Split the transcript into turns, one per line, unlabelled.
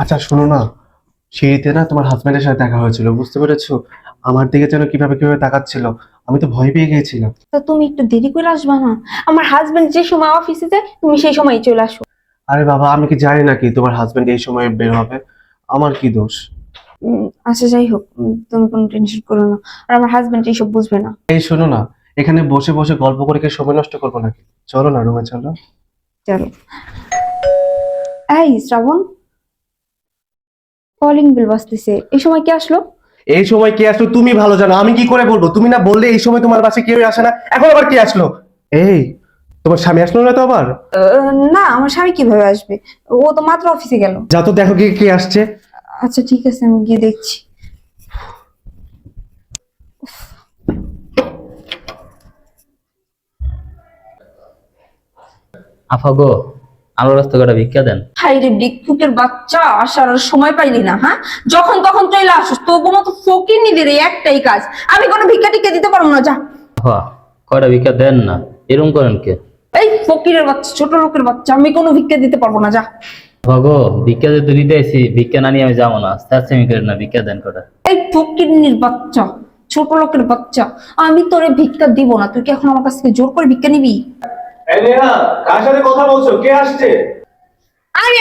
আচ্ছা শোনো না, সিঁড়িতে না তোমার হাজবেন্ডের সাথে দেখা হয়েছিল, বুঝতে পেরেছো? আমার দিকে যেন কিভাবে কিভাবে তাকাচ্ছিল, আমি তো ভয় পেয়ে গিয়েছিলাম।
তো তুমি একটু দেরি করে আসবা না? আমার হাজবেন্ড যে সময় অফিসে যায় তুমি সেই সময় চলে আসো।
আরে বাবা, আমি কি জানি নাকি তোমার হাজবেন্ড এই সময় বের হবে? আমার কি দোষ?
আচ্ছা যাই হোক, তুমি কোনো টেনশন করো না। আর আমার হাজবেন্ড এইসব বুঝবে না।
এই শোনো না, এখানে বসে বসে গল্প করে কি সময় নষ্ট করবো নাকি? চলো না, রুমে চলো।
চলো। এই শ্রাবণ, কলিং বেল বাজতেছে, এই সময় কে আসলো?
এই সময় কে আসলো তুমি ভালো জানো, আমি কি করে বলবো? তুমি না বললে এই সময় তোমার বাসায় কেউ আসে না, এখন আবার কে আসলো? এই, তোমার স্বামী আসলো না তো আবার?
না, আমার স্বামী কিভাবে আসবে? ও তো মাত্র অফিসে গেল।
যা তো দেখো কে কে আসছে।
আচ্ছা ঠিক আছে, আমি গিয়ে দেখছি।
আফা গো, আলোর রাস্তা কটা ভিক্ষা দেন।
হাই রে ভিক্ষুকের বাচ্চা, আসার আর সময় পাইলি না? হ্যাঁ, যখন তখন চলে আসিস, তোর মতো ফকিন্নিদের এই একটাই কাজ। আমি কোনো ভিক্ষা টিক্ষা দিতে পারবো না, যা।
আফা, কয়টা ভিক্ষা দেন না, এরম করেন কে?
এই ফকিরের বাচ্চা, ছোট লোকের বাচ্চা, আমি কোনো ভিক্ষা দিতে পারবো না, যা।
আফা গো, ভিক্ষা দিতে দিতে আইছি, ভিক্ষা না নিয়ে আমি যাবো না, স্যারসেমি করেন না, ভিক্ষা দেন কটা।
এই ফকিন্নির বাচ্চা, ছোট লোকের বাচ্চা, আমি তোরে ভিক্ষা দিব না। তুই কি এখন আমার কাছ থেকে জোর করে ভিক্ষা নিবি?
এই নেহা, কার সাথে কথা বলছো? কে আসছে?
আরে